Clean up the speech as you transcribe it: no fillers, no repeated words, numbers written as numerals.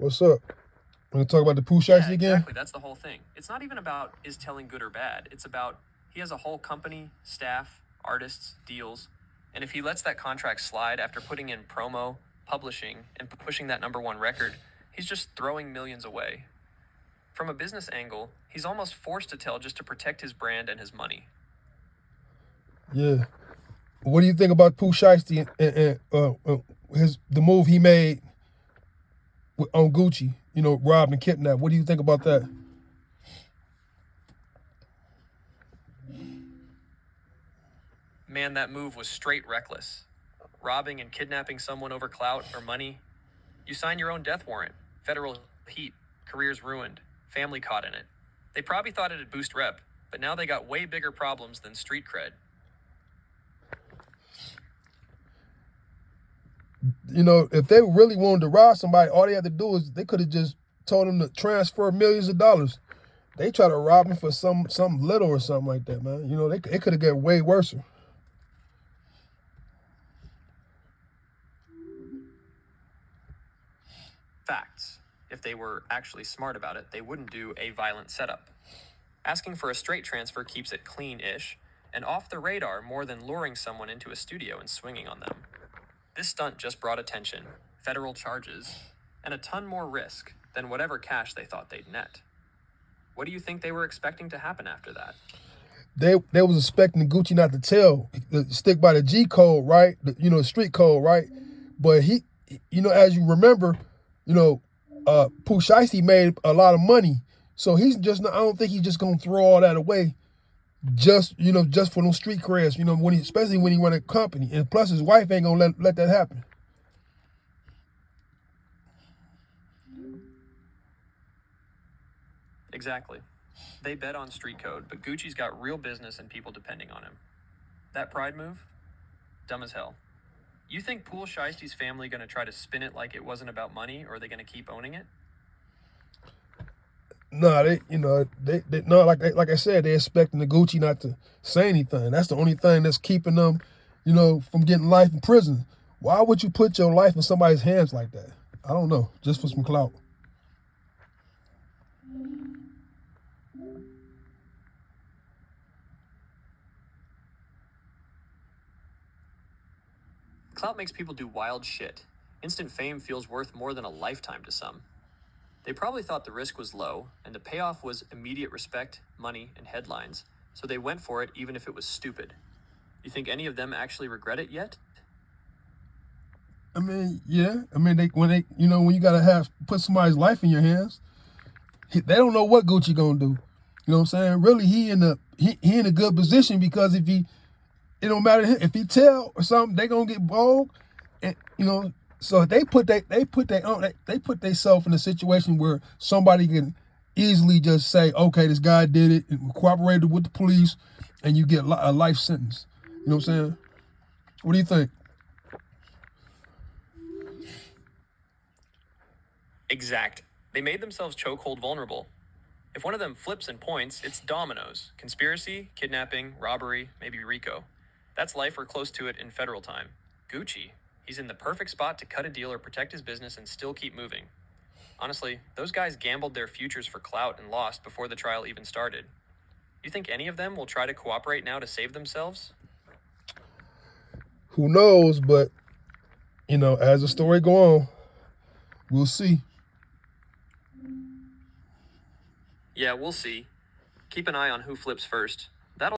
What's up? Want to talk about the Pooh Yeah, Shiesty again? exactly. That's the whole thing. It's not even about is telling good or bad. It's about he has a whole company, staff, artists, deals, and if he lets that contract slide after putting in promo, publishing, and pushing that #1 record, he's just throwing millions away. From a business angle, he's almost forced to tell just to protect his brand and his money. Yeah. What do you think about Pooh Shiesty and the move he made on Gucci? You know, robbed and kidnapped. What do you think about that? Man, that move was straight reckless. Robbing and kidnapping someone over clout or money. You sign your own death warrant. Federal heat. Careers ruined. Family caught in it. They probably thought it'd boost rep, but now they got way bigger problems than street cred. You know, if they really wanted to rob somebody, all they had to do is they could have just told them to transfer millions of dollars. They try to rob him for some little or something like that, man. You know, it could have got way worse. Facts. If they were actually smart about it, they wouldn't do a violent setup. Asking for a straight transfer keeps it clean-ish, and off the radar more than luring someone into a studio and swinging on them. This stunt just brought attention, federal charges, and a ton more risk than whatever cash they thought they'd net. What do you think they were expecting to happen after that? They was expecting Gucci not to tell, stick by the G code, right? The street code, right? But he, as you remember, Pooh Shiesty made a lot of money, so he's just I don't think he's just gonna throw all that away, just for those street creds, especially when he run a company, and plus his wife ain't gonna let that happen. Exactly. They bet on street code, but Gucci's got real business and people depending on him. That pride move? Dumb as hell. You think Pooh Shiesty's family gonna try to spin it like it wasn't about money, or are they gonna keep owning it? No, they no, like I said, they're expecting the Gucci not to say anything. That's the only thing that's keeping them, from getting life in prison. Why would you put your life in somebody's hands like that? I don't know, just for some clout. Clout makes people do wild shit. Instant fame feels worth more than a lifetime to some. They probably thought the risk was low, and the payoff was immediate respect, money, and headlines, so they went for it even if it was stupid. You think any of them actually regret it yet? I mean, yeah. I mean, when you gotta put somebody's life in your hands, they don't know what Gucci gonna do. You know what I'm saying? Really, he in a good position, because it don't matter if he tell or something, they gonna get bold, and so they put themselves in a situation where somebody can easily just say, okay, this guy did it, and cooperated with the police, and you get a life sentence. You know what I'm saying? What do you think? Exact. They made themselves chokehold vulnerable. If one of them flips and points, it's dominoes. Conspiracy, kidnapping, robbery, maybe RICO. That's life or close to it in federal time. Gucci, he's in the perfect spot to cut a deal or protect his business and still keep moving. Honestly, those guys gambled their futures for clout and lost before the trial even started. You think any of them will try to cooperate now to save themselves? Who knows? But as the story go on, we'll see. Yeah, we'll see. Keep an eye on who flips first.